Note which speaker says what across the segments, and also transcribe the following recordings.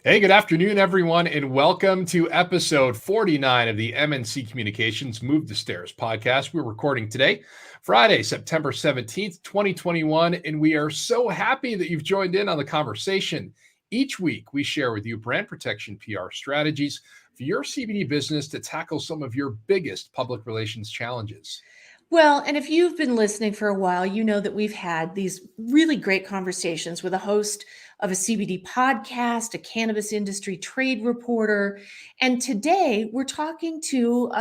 Speaker 1: Hey, good afternoon, everyone, and welcome to episode 49 of the MNC Communications Move the Stairs podcast. We're recording today, Friday, September 17th, 2021, and we are so happy that you've joined in on the conversation. Each week, we share with you brand protection PR strategies for your CBD business to tackle some of your biggest public relations challenges.
Speaker 2: Well, and if you've been listening for a while, you know that we've had these really great conversations with a host of a CBD podcast, a cannabis industry trade reporter. And today we're talking to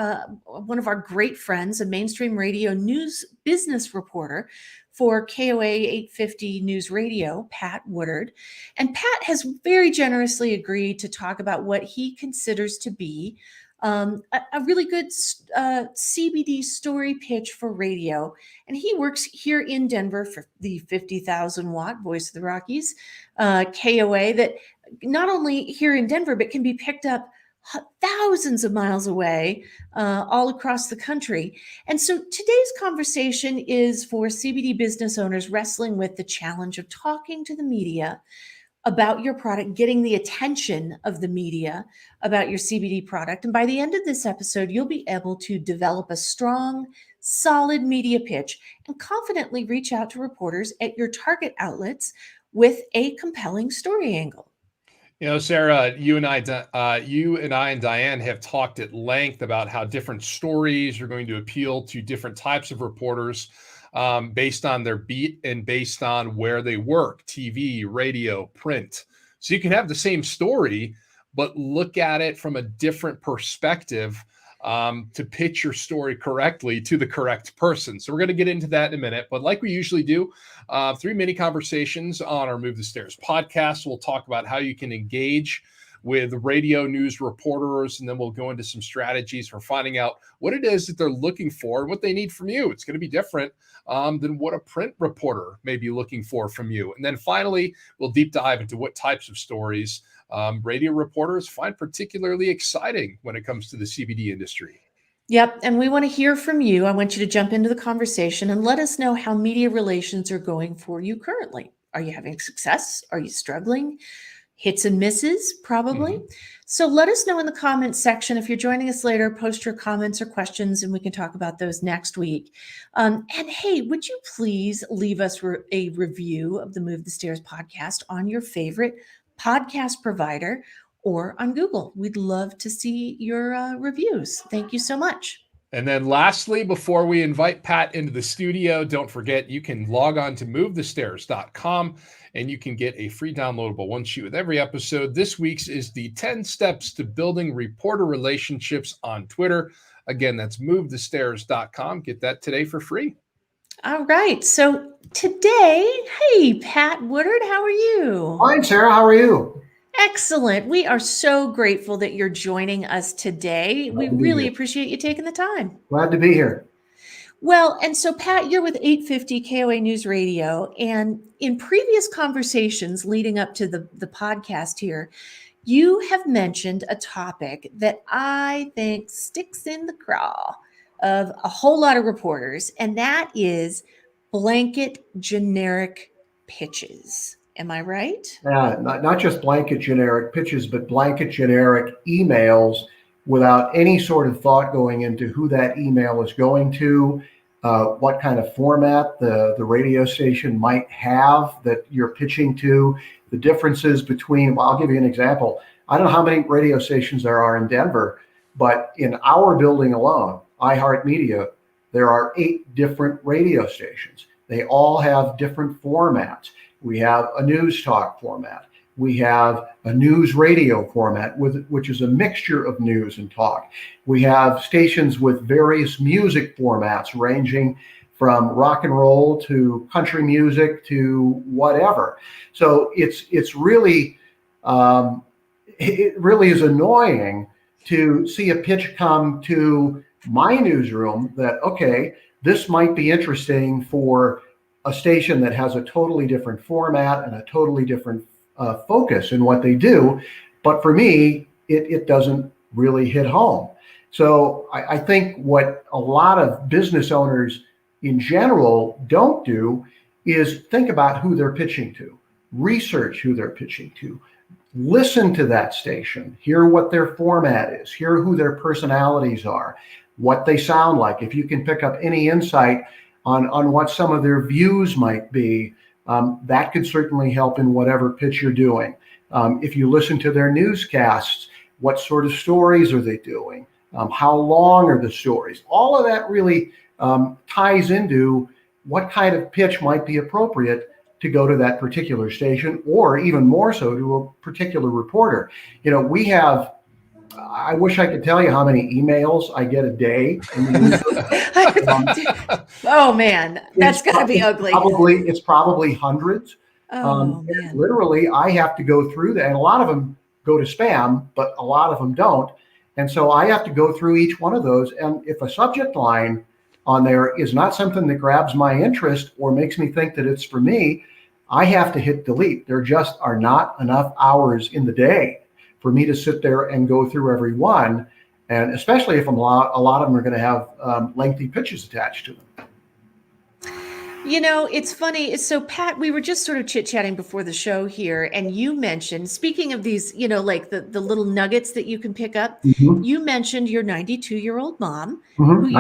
Speaker 2: one of our great friends, a mainstream radio news business reporter for KOA 850 News Radio, Pat Woodard. And Pat has very generously agreed to talk about what he considers to be a really good CBD story pitch for radio. And he works here in Denver for the 50,000 watt Voice of the Rockies, KOA, that not only here in Denver, but can be picked up thousands of miles away, all across the country. And so today's conversation is for CBD business owners wrestling with the challenge of talking to the media about your product, getting the attention of the media about your CBD product. And by the end of this episode, you'll be able to develop a strong, solid media pitch and confidently reach out to reporters at your target outlets with a compelling story angle.
Speaker 1: You know, Sarah, you and I and Diane have talked at length about how different stories are going to appeal to different types of reporters based on their beat and based on where they work, TV, radio, print. So you can have the same story, but look at it from a different perspective to pitch your story correctly to the correct person. So we're going to get into that in a minute. But like we usually do, 3 mini conversations on our Move the Stairs podcast. We'll talk about how you can engage with radio news reporters, and then we'll go into some strategies for finding out what it is that they're looking for and what they need from you. It's going to be different than what a print reporter may be looking for from you. And then finally, we'll deep dive into what types of stories radio reporters find particularly exciting when it comes to the CBD industry.
Speaker 2: Yep. And we want to hear from you. I want you to jump into the conversation and let us know how media relations are going for you currently. Are you having success? Are you struggling? Hits and misses, probably. Mm-hmm. So let us know in the comments section. If you're joining us later, post your comments or questions, and we can talk about those next week. And hey, would you please leave us a review of the Move the Stairs podcast on your favorite podcast provider or on Google? We'd love to see your reviews. Thank you so much.
Speaker 1: And then lastly, before we invite Pat into the studio, don't forget you can log on to movethestairs.com and you can get a free downloadable one sheet with every episode. This week's is the 10 steps to building reporter relationships on Twitter. Again, that's movethestairs.com. Get that today for free.
Speaker 2: All right. So today, hey, Pat Woodard, how are you?
Speaker 3: Fine, Sarah. How are you?
Speaker 2: Excellent. We are so grateful that you're joining us today. We really appreciate you taking the time.
Speaker 3: Glad to be here.
Speaker 2: Well, and so Pat, you're with 850 KOA News Radio. And in previous conversations leading up to the podcast here, you have mentioned a topic that I think sticks in the craw of a whole lot of reporters, and that is blanket generic pitches. Am I right?
Speaker 3: Yeah, not just blanket generic pitches, but blanket generic emails without any sort of thought going into who that email is going to, what kind of format the radio station might have that you're pitching to, the differences between, well, I'll give you an example. I don't know how many radio stations there are in Denver, but in our building alone, iHeartMedia, there are 8 different radio stations. They all have different formats. We have a news talk format. We have a news radio format, which is a mixture of news and talk. We have stations with various music formats ranging from rock and roll to country music to whatever. So it's really, it really is annoying to see a pitch come to my newsroom that, okay, this might be interesting for a station that has a totally different format and a totally different focus in what they do. But for me, it doesn't really hit home. So I think what a lot of business owners in general don't do is think about who they're pitching to, research who they're pitching to, listen to that station, hear what their format is, hear who their personalities are, what they sound like. If you can pick up any insight on what some of their views might be, that could certainly help in whatever pitch you're doing. If you listen to their newscasts, what sort of stories are they doing? How long are the stories? All of that really ties into what kind of pitch might be appropriate to go to that particular station, or even more so to a particular reporter. We have, I wish I could tell you how many emails I get a day.
Speaker 2: Oh man, that's got to be ugly.
Speaker 3: It's probably hundreds.
Speaker 2: Oh man.
Speaker 3: Literally, I have to go through that, and a lot of them go to spam, but a lot of them don't. And so I have to go through each one of those. And if a subject line on there is not something that grabs my interest or makes me think that it's for me, I have to hit delete. There just are not enough hours in the day for me to sit there and go through every one. And especially if a lot of them are going to have lengthy pitches attached to them.
Speaker 2: It's funny. So Pat, we were just sort of chit-chatting before the show here, and you mentioned, speaking of these, like the little nuggets that you can pick up, you mentioned your 92-year-old mom. Who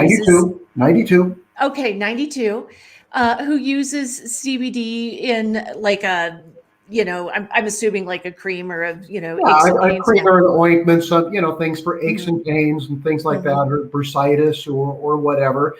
Speaker 3: 92.
Speaker 2: Okay, 92, who uses CBD in like a, I'm assuming like a cream or a, aches and pains.
Speaker 3: A cream or an ointment, things for aches and pains and things like that, or bursitis or whatever.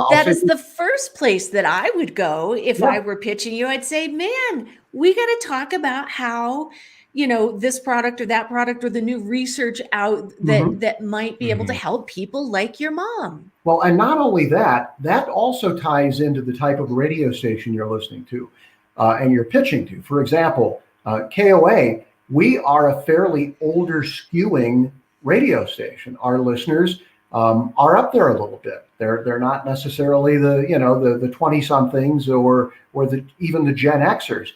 Speaker 2: That is the first place that I would go if I were pitching you. I'd say, man, we got to talk about how, this product or that product or the new research out that might be able to help people like your mom.
Speaker 3: Well, and not only that also ties into the type of radio station you're listening to and you're pitching to. For example, KOA, we are a fairly older skewing radio station. Our listeners are up there a little bit. They're not necessarily the 20-somethings or even the Gen Xers.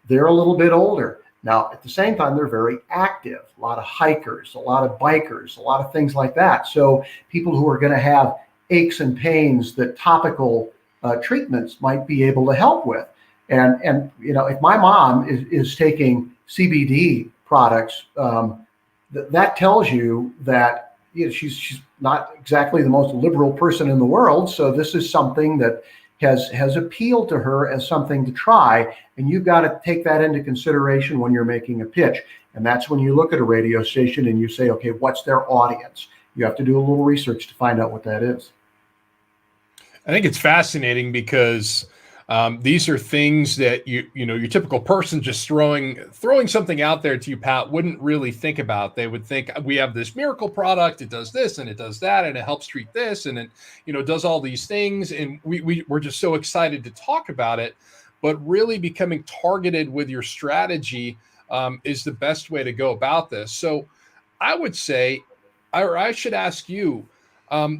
Speaker 3: They're a little bit older. Now, at the same time, they're very active. A lot of hikers, a lot of bikers, a lot of things like that. So people who are going to have aches and pains that topical treatments might be able to help with. And if my mom is taking CBD products, that tells you that she's not exactly the most liberal person in the world. So this is something that has appealed to her as something to try. And you've got to take that into consideration when you're making a pitch. And that's when you look at a radio station and you say, okay, what's their audience? You have to do a little research to find out what that is.
Speaker 1: I think it's fascinating because these are things that your typical person just throwing something out there to you, Pat, wouldn't really think about. They would think we have this miracle product, it does this and it does that and it helps treat this and it does all these things, and we're just so excited to talk about it. But really becoming targeted with your strategy is the best way to go about this. So I would say, or I should ask you,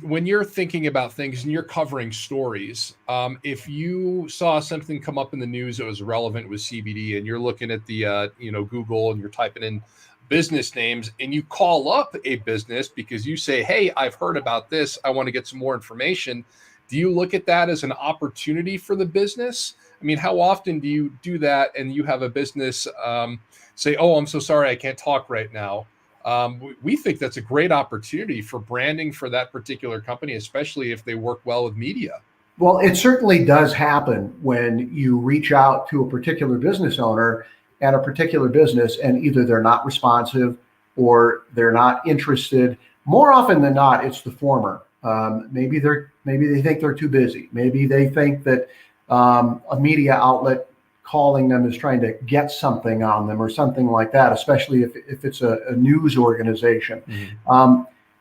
Speaker 1: when you're thinking about things and you're covering stories, if you saw something come up in the news that was relevant with CBD and you're looking at the, Google and you're typing in business names and you call up a business because you say, hey, I've heard about this, I want to get some more information. Do you look at that as an opportunity for the business? I mean, how often do you do that and you have a business say, oh, I'm so sorry, I can't talk right now? We think that's a great opportunity for branding for that particular company, especially if they work well with media.
Speaker 3: Well, it certainly does happen when you reach out to a particular business owner and a particular business, and either they're not responsive or they're not interested. More often than not, it's the former. Maybe they think they're too busy. Maybe they think that a media outlet calling them is trying to get something on them or something like that, especially if it's a news organization.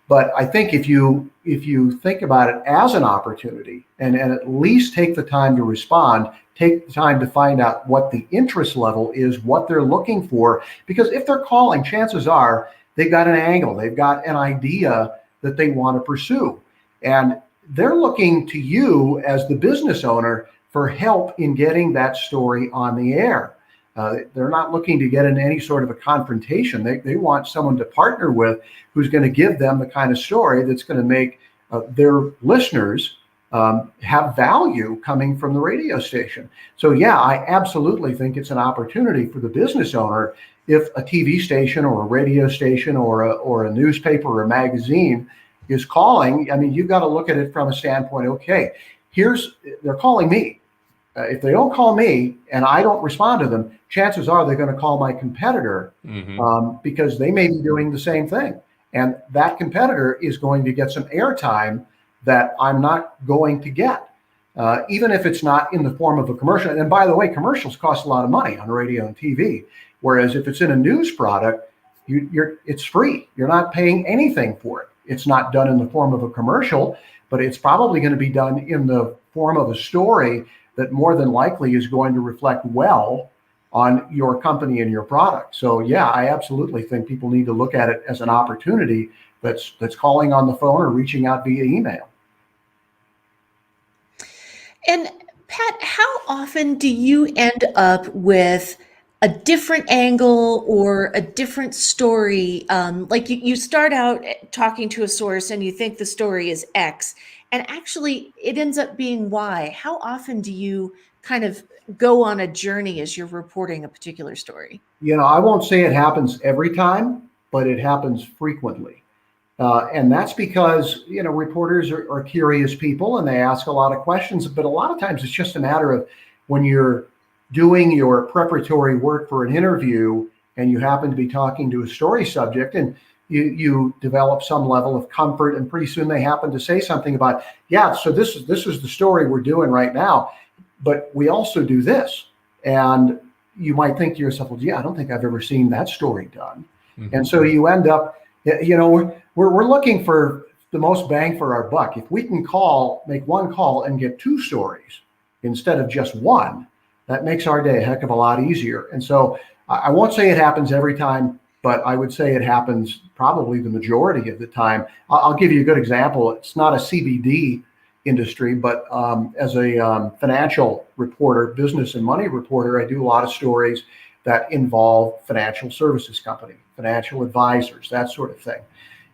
Speaker 3: But I think if you think about it as an opportunity and at least take the time to respond, take the time to find out what the interest level is, what they're looking for, because if they're calling, chances are they've got an angle, they've got an idea that they want to pursue. And they're looking to you as the business owner for help in getting that story on the air. They're not looking to get in any sort of a confrontation. They want someone to partner with who's going to give them the kind of story that's going to make their listeners have value coming from the radio station. So yeah, I absolutely think it's an opportunity for the business owner if a TV station or a radio station or a newspaper or a magazine is calling, I mean, you've got to look at it from a standpoint, okay, they're calling me. If they don't call me and I don't respond to them, chances are they're going to call my competitor because they may be doing the same thing. And that competitor is going to get some airtime that I'm not going to get, even if it's not in the form of a commercial. And by the way, commercials cost a lot of money on radio and TV. Whereas if it's in a news product, it's free. You're not paying anything for it. It's not done in the form of a commercial, but it's probably going to be done in the form of a story that more than likely is going to reflect well on your company and your product. So yeah, I absolutely think people need to look at it as an opportunity that's calling on the phone or reaching out via email.
Speaker 2: And Pat, how often do you end up with a different angle or a different story? Like you start out talking to a source and you think the story is X, and actually it ends up being Y. How often do you kind of go on a journey as you're reporting a particular story?
Speaker 3: I won't say it happens every time, but it happens frequently. And that's because, reporters are curious people and they ask a lot of questions, but a lot of times it's just a matter of when you're doing your preparatory work for an interview and you happen to be talking to a story subject and you develop some level of comfort, and pretty soon they happen to say something about, so this is the story we're doing right now, but we also do this. And you might think to yourself, well, I don't think I've ever seen that story done. Mm-hmm. And so you end up, we're looking for the most bang for our buck. If we can make one call and get two stories instead of just one, that makes our day a heck of a lot easier. And so I won't say it happens every time, but I would say it happens probably the majority of the time. I'll give you a good example. It's not a CBD industry, but as a financial reporter, business and money reporter, I do a lot of stories that involve financial services company, financial advisors, that sort of thing.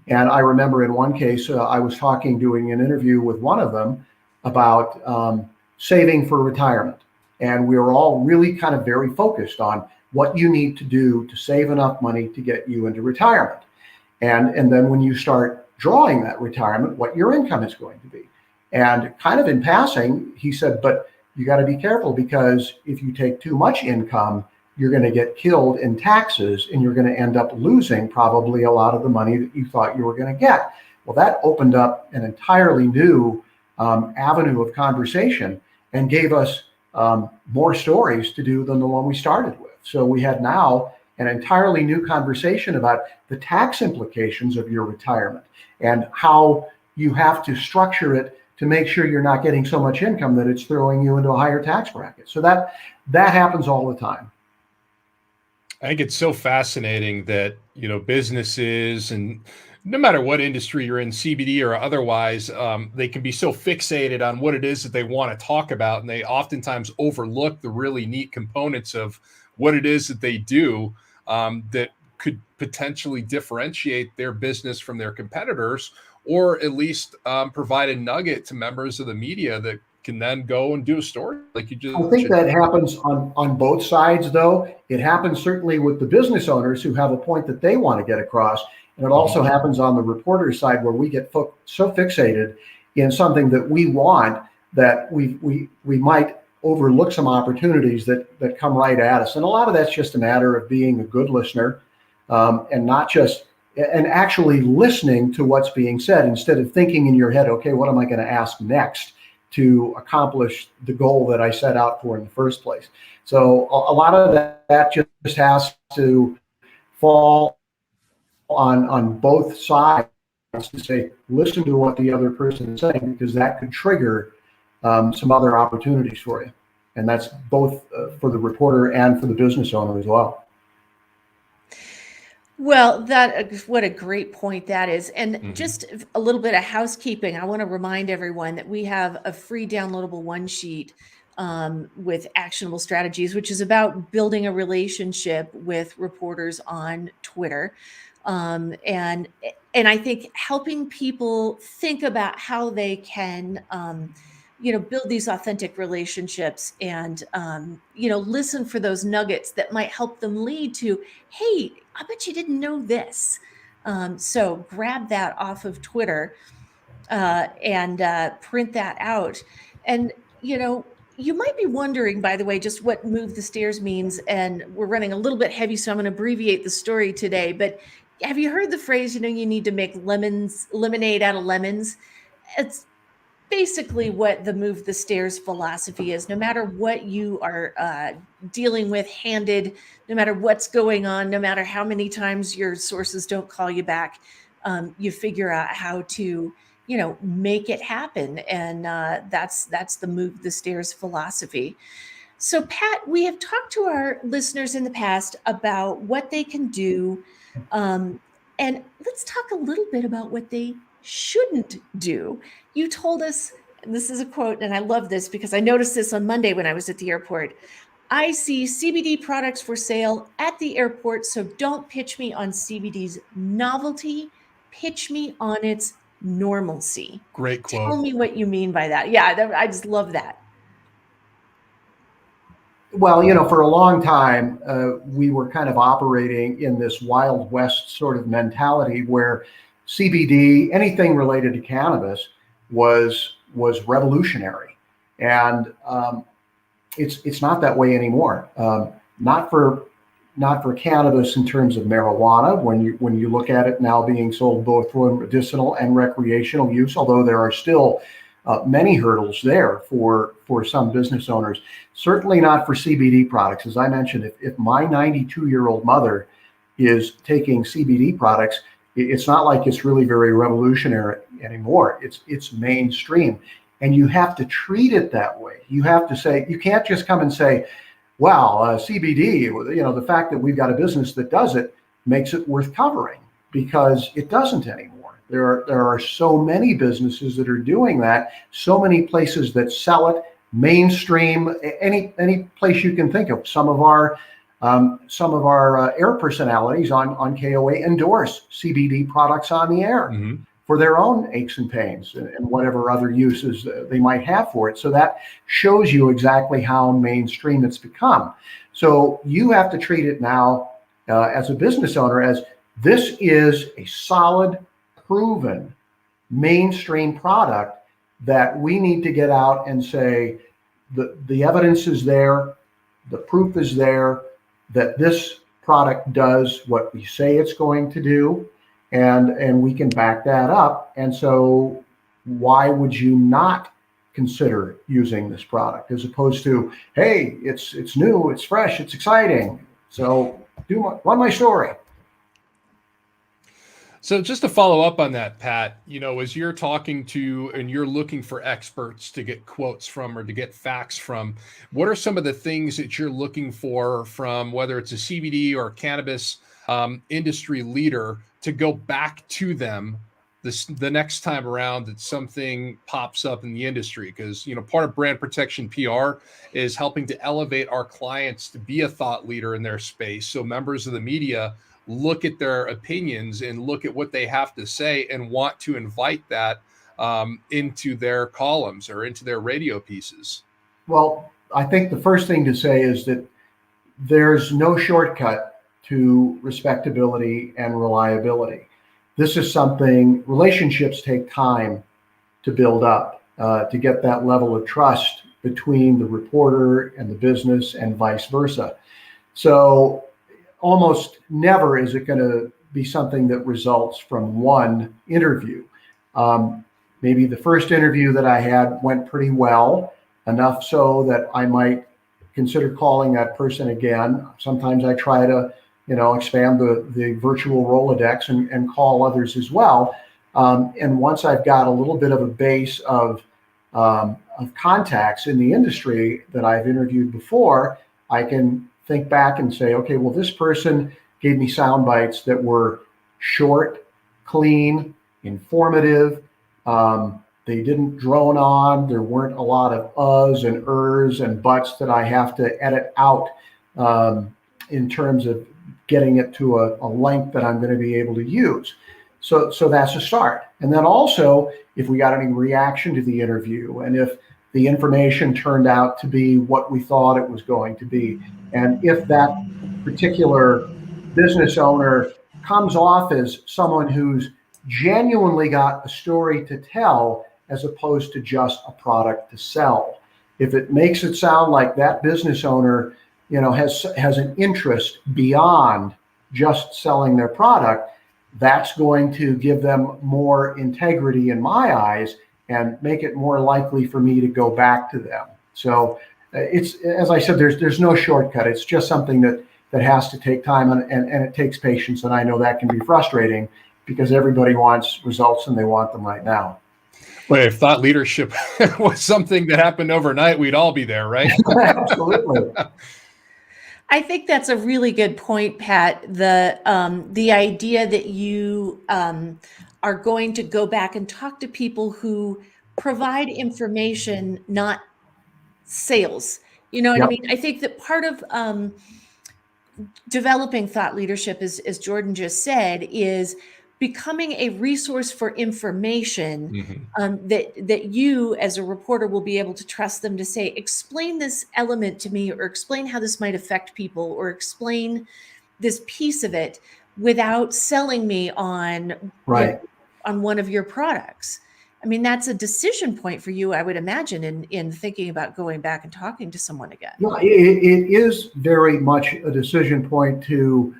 Speaker 3: And I remember in one case, I was doing an interview with one of them about saving for retirement. And we were all really kind of very focused on what you need to do to save enough money to get you into retirement. And then when you start drawing that retirement, what your income is going to be. And kind of in passing, he said, but you got to be careful because if you take too much income, you're going to get killed in taxes and you're going to end up losing probably a lot of the money that you thought you were going to get. Well, that opened up an entirely new avenue of conversation and gave us more stories to do than the one we started with. So we had now an entirely new conversation about the tax implications of your retirement and how you have to structure it to make sure you're not getting so much income that it's throwing you into a higher tax bracket. So that happens all the time.
Speaker 1: I think it's so fascinating that, businesses, and no matter what industry you're in, CBD or otherwise, they can be so fixated on what it is that they want to talk about. And they oftentimes overlook the really neat components of what it is that they do that could potentially differentiate their business from their competitors, or at least provide a nugget to members of the media that can then go and do a story like you just
Speaker 3: I think that happens on both sides, though. It happens certainly with the business owners who have a point that they want to get across. And it also happens on the reporter side where we get so fixated in something that we want that we might overlook some opportunities that come right at us. And a lot of that's just a matter of being a good listener and actually listening to what's being said instead of thinking in your head, okay, what am I going to ask next to accomplish the goal that I set out for in the first place. So a lot of that just has to fall on both sides to say, listen to what the other person is saying, because that could trigger some other opportunities for you. And that's both for the reporter and for the business owner as well.
Speaker 2: Well, what a great point that is. And just a little bit of housekeeping. I want to remind everyone that we have a free downloadable one sheet with actionable strategies, which is about building a relationship with reporters on Twitter. And I think helping people think about how they can build these authentic relationships and, listen for those nuggets that might help them lead to, hey, I bet you didn't know this. So grab that off of Twitter and print that out. And, you might be wondering, by the way, just what move the stairs means. And we're running a little bit heavy, so I'm going to abbreviate the story today. But have you heard the phrase, you need to make lemonade out of lemons? It's basically what the move the stairs philosophy is. No matter what you are dealing with handed, no matter what's going on, no matter how many times your sources don't call you back, you figure out how to make it happen. And that's the move the stairs philosophy. So Pat, we have talked to our listeners in the past about what they can do. And let's talk a little bit about what they shouldn't do. You told us, and this is a quote, and I love this because I noticed this on Monday when I was at the airport. I see CBD products for sale at the airport, so don't pitch me on CBD's novelty. Pitch me on its normalcy.
Speaker 1: Great quote.
Speaker 2: Tell me what you mean by that. Yeah, I just love that.
Speaker 3: Well, for a long time, we were kind of operating in this Wild West sort of mentality where CBD, anything related to cannabis, was revolutionary, and it's not that way anymore. Not for cannabis in terms of marijuana. When you look at it now being sold both for medicinal and recreational use, although there are still many hurdles there for some business owners. Certainly not for CBD products. As I mentioned, if my 92-year-old mother is taking CBD products, it's not like it's really very revolutionary anymore. It's mainstream, and you have to treat it that way. You have to say, you can't just come and say, well, CBD, the fact that we've got a business that does it makes it worth covering, because it doesn't anymore. There are so many businesses that are doing that, so many places that sell it, mainstream, any place you can think of. Some of our air personalities on KOA endorse CBD products on the air for their own aches and pains and whatever other uses they might have for it. So that shows you exactly how mainstream it's become. So you have to treat it now as a business owner as this is a solid, proven mainstream product that we need to get out and say the evidence is there, the proof is there, that this product does what we say it's going to do, and we can back that up. And so why would you not consider using this product, as opposed to, hey, it's new, it's fresh, it's exciting, so run my story.
Speaker 1: So just to follow up on that, Pat, as you're talking to and you're looking for experts to get quotes from or to get facts from, what are some of the things that you're looking for from whether it's a CBD or cannabis industry leader to go back to them the next time around that something pops up in the industry? Because, part of brand protection PR is helping to elevate our clients to be a thought leader in their space. So members of the media look at their opinions and look at what they have to say and want to invite that into their columns or into their radio pieces. Well,
Speaker 3: I think the first thing to say is that there's no shortcut to respectability and reliability. This is something, relationships take time to build up, to get that level of trust between the reporter and the business and vice versa. So almost never is it going to be something that results from one interview. Maybe the first interview that I had went pretty well, enough so that I might consider calling that person again. Sometimes I try to, expand the virtual Rolodex and call others as well. And once I've got a little bit of a base of contacts in the industry that I've interviewed before, I can think back and say, okay, well, this person gave me sound bites that were short, clean, informative. They didn't drone on. There weren't a lot of uhs and ers and buts that I have to edit out in terms of getting it to a length that I'm going to be able to use. So that's a start. And then also, if we got any reaction to the interview, and if the information turned out to be what we thought it was going to be. And if that particular business owner comes off as someone who's genuinely got a story to tell as opposed to just a product to sell, if it makes it sound like that business owner, has an interest beyond just selling their product, that's going to give them more integrity in my eyes and make it more likely for me to go back to them. So it's, as I said, there's no shortcut. It's just something that has to take time, and it takes patience. And I know that can be frustrating because everybody wants results and they want them right now.
Speaker 1: Well, if thought leadership was something that happened overnight, we'd all be there, right?
Speaker 3: Absolutely.
Speaker 2: I think that's a really good point, Pat. The idea that you are going to go back and talk to people who provide information, not sales. You know what I
Speaker 3: Yep.
Speaker 2: mean? I think that part of developing thought leadership, as Jordan just said, is becoming a resource for information that you as a reporter will be able to trust them to say, explain this element to me, or explain how this might affect people, or explain this piece of it without selling me on
Speaker 3: Right.
Speaker 2: on one of your products. I mean, that's a decision point for you, I would imagine, in thinking about going back and talking to someone again.
Speaker 3: No, it is very much a decision point to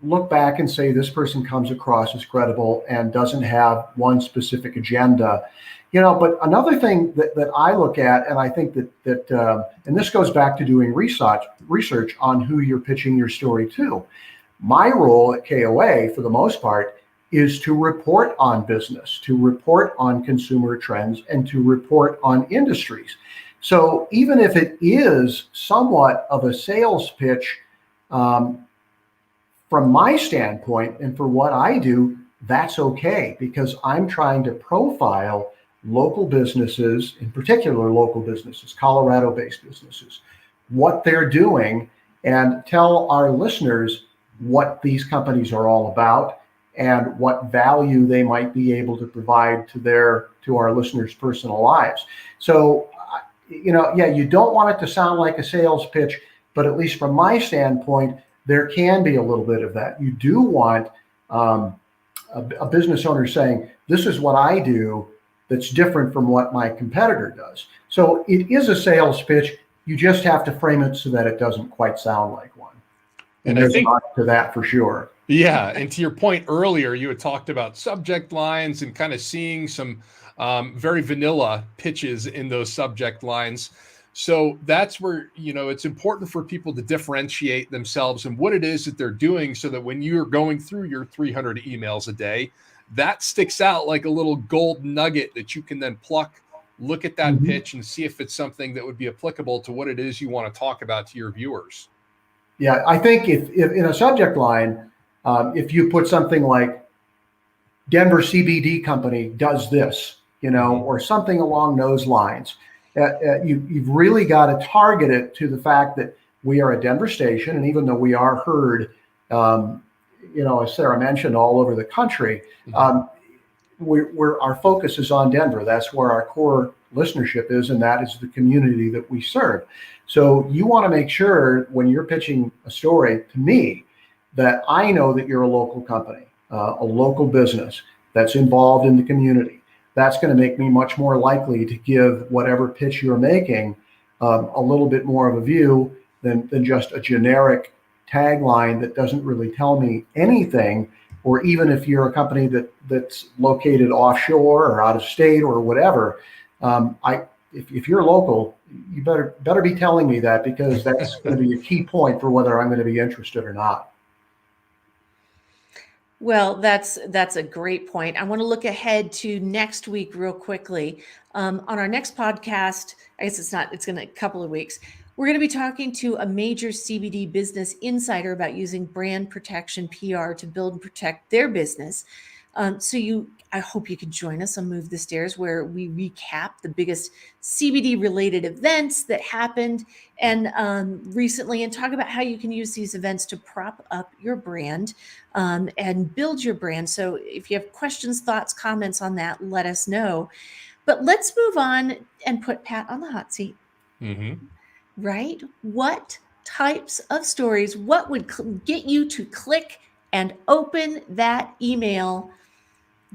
Speaker 3: look back and say this person comes across as credible and doesn't have one specific agenda. But another thing that I look at, and I think that and this goes back to doing research on who you're pitching your story to. My role at KOA, for the most part, is to report on business, to report on consumer trends, and to report on industries. So even if it is somewhat of a sales pitch, from my standpoint and for what I do, that's okay, because I'm trying to profile local businesses, in particular local businesses, Colorado-based businesses, what they're doing, and tell our listeners what these companies are all about and what value they might be able to provide to our listeners' personal lives. So, you don't want it to sound like a sales pitch, but at least from my standpoint, there can be a little bit of that. You do want a business owner saying, this is what I do that's different from what my competitor does. So it is a sales pitch. You just have to frame it so that it doesn't quite sound like one. And there's a lot to that for sure.
Speaker 1: Yeah. And to your point earlier, you had talked about subject lines and kind of seeing some very vanilla pitches in those subject lines. So that's where, it's important for people to differentiate themselves and what it is that they're doing, so that when you're going through your 300 emails a day, that sticks out like a little gold nugget that you can then pluck, look at that pitch and see if it's something that would be applicable to what it is you want to talk about to your viewers.
Speaker 3: Yeah, I think if in a subject line, if you put something like Denver CBD company does this, or something along those lines, you've really got to target it to the fact that we are a Denver station. And even though we are heard, as Sarah mentioned, all over the country, our focus is on Denver. That's where our core listenership is, and that is the community that we serve. So you want to make sure when you're pitching a story to me that I know that you're a local company, a local business that's involved in the community. That's going to make me much more likely to give whatever pitch you're making a little bit more of a view than just a generic tagline that doesn't really tell me anything. Or even if you're a company that's located offshore or out of state or whatever, if you're local, you better be telling me that, because that's going to be a key point for whether I'm going to be interested or not.
Speaker 2: Well, that's a great point. I want to look ahead to next week real quickly. On our next podcast, I guess it's going to a couple of weeks. We're going to be talking to a major CBD business insider about using brand protection PR to build and protect their business. I hope you can join us on Move the Stairs, where we recap the biggest CBD related events that happened and recently, and talk about how you can use these events to prop up your brand and build your brand. So if you have questions, thoughts, comments on that, let us know. But let's move on and put Pat on the hot seat.
Speaker 1: Mm-hmm.
Speaker 2: Right? What types of stories, what would get you to click and open that email?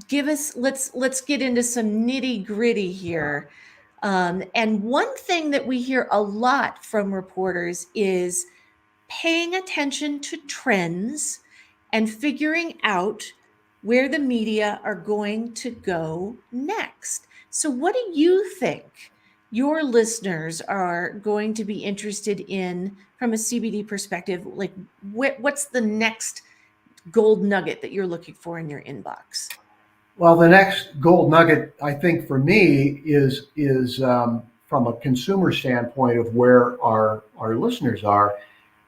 Speaker 2: Give us, let's get into some nitty gritty here. And one thing that we hear a lot from reporters is paying attention to trends and figuring out where the media are going to go next. So what do you think your listeners are going to be interested in from a CBD perspective? Like what's the next gold nugget that you're looking for in your inbox?
Speaker 3: Well, the next gold nugget, I think, for me is from a consumer standpoint of where our listeners are,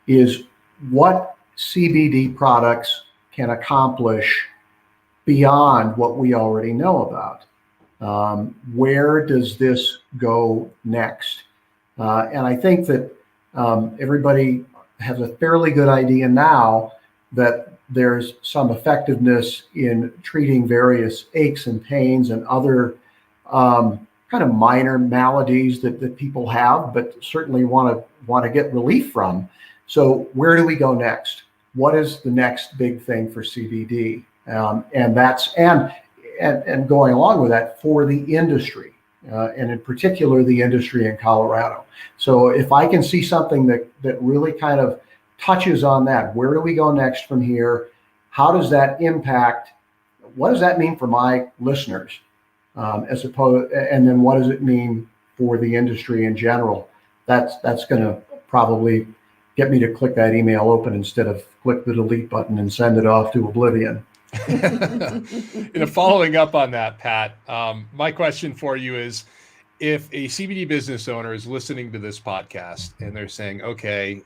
Speaker 3: is what CBD products can accomplish beyond what we already know about. Where does this go next? And I think that everybody has a fairly good idea now that there's some effectiveness in treating various aches and pains and other kind of minor maladies that people have, but certainly want to get relief from. So where do we go next? What is the next big thing for CBD? And that's and going along with that for the industry, and in particular the industry in Colorado. So if I can see something that really kind of touches on that, where do we go next from here? How does that impact? What does that mean for my listeners? As opposed, and then what does it mean for the industry in general? That's going to probably get me to click that email open instead of click the delete button and send it off to oblivion.
Speaker 1: Following up on that, Pat, my question for you is, if a CBD business owner is listening to this podcast and they're saying, okay,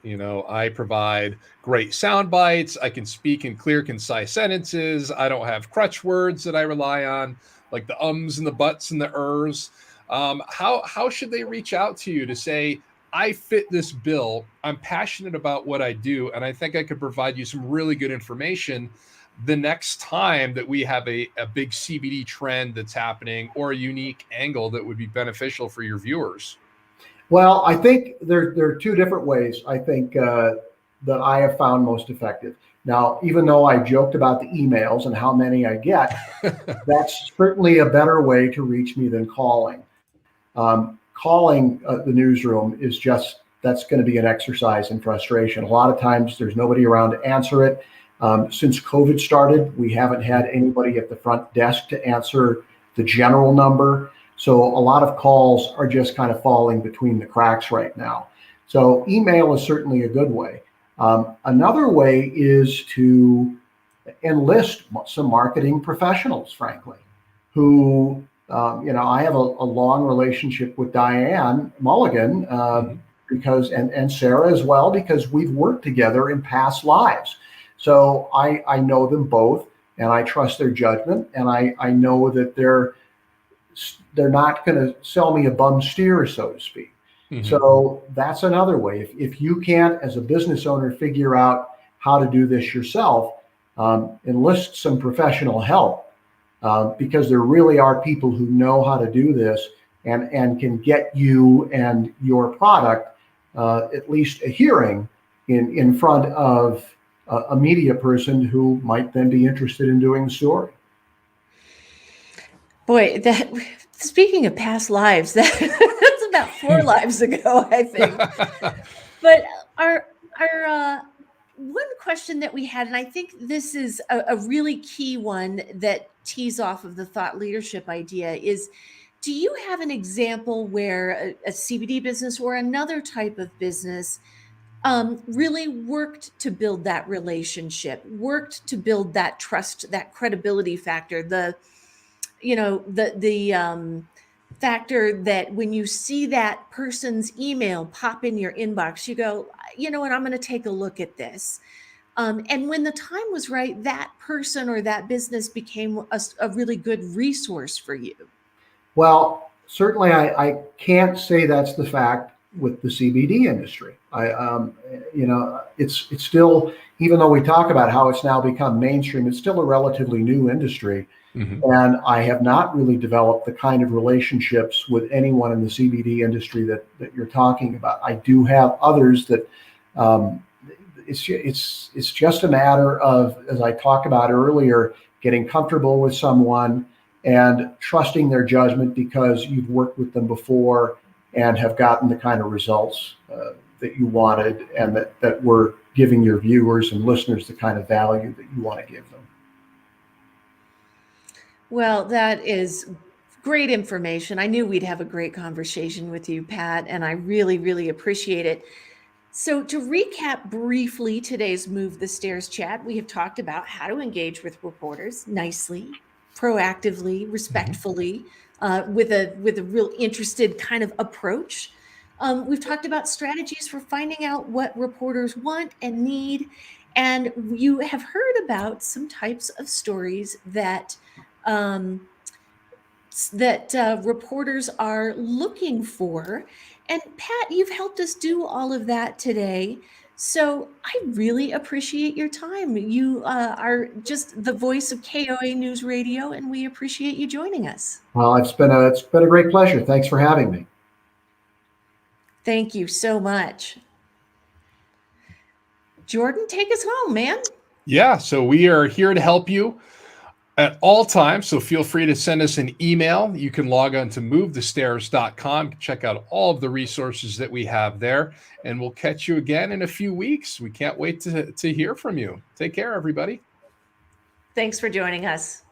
Speaker 1: I provide great sound bites, I can speak in clear, concise sentences, I don't have crutch words that I rely on, like the ums and the buts and the ers, how should they reach out to you to say, I fit this bill, I'm passionate about what I do, and I think I could provide you some really good information the next time that we have a big CBD trend that's happening, or a unique angle that would be beneficial for your viewers?
Speaker 3: Well, I think there are two different ways I think that I have found most effective. Now, even though I joked about the emails and how many I get, that's certainly a better way to reach me than calling. Calling the newsroom is that's going to be an exercise in frustration. A lot of times there's nobody around to answer it. Since COVID started, we haven't had anybody at the front desk to answer the general number. So a lot of calls are just kind of falling between the cracks right now. So email is certainly a good way. Another way is to enlist some marketing professionals, frankly, who, I have a long relationship with Diane Mulligan because, and Sarah as well, because we've worked together in past lives. So I know them both, and I trust their judgment, and I know that they're not going to sell me a bum steer, so to speak. Mm-hmm. So that's another way. If you can't, as a business owner, figure out how to do this yourself, enlist some professional help, because there really are people who know how to do this and can get you and your product at least a hearing in front of a media person who might then be interested in doing the story.
Speaker 2: Boy, speaking of past lives, that's about 4 lives ago, I think. But our one question that we had, and I think this is a really key one that tees off of the thought leadership idea, is, do you have an example where a CBD business or another type of business really worked to build that relationship, worked to build that trust, that credibility factor, the factor that when you see that person's email pop in your inbox, you go, what, I'm going to take a look at this. And when the time was right, that person or that business became a really good resource for you.
Speaker 3: Well, certainly I can't say that's the fact with the CBD industry. It's still, even though we talk about how it's now become mainstream, it's still a relatively new industry.
Speaker 1: Mhm.
Speaker 3: And I have not really developed the kind of relationships with anyone in the CBD industry that you're talking about. I do have others that it's just a matter of, as I talked about earlier, getting comfortable with someone and trusting their judgment because you've worked with them before and have gotten the kind of results that you wanted, and that were giving your viewers and listeners the kind of value that you want to give them.
Speaker 2: Well, that is great information. I knew we'd have a great conversation with you, Pat, and I really, really appreciate it. So, to recap briefly today's Move the Stairs chat, we have talked about how to engage with reporters nicely, proactively, respectfully, with a real interested kind of approach. We've talked about strategies for finding out what reporters want and need, and you have heard about some types of stories that reporters are looking for. And Pat, you've helped us do all of that today. So I really appreciate your time. You are just the voice of KOA News Radio, and we appreciate you joining us.
Speaker 3: Well, it's been a great pleasure. Thanks for having me.
Speaker 2: Thank you so much. Jordan, take us home, man.
Speaker 1: Yeah, so we are here to help you at all times. So feel free to send us an email. You can log on to movethestairs.com, check out all of the resources that we have there, and we'll catch you again in a few weeks. We can't wait to hear from you. Take care, everybody.
Speaker 2: Thanks for joining us.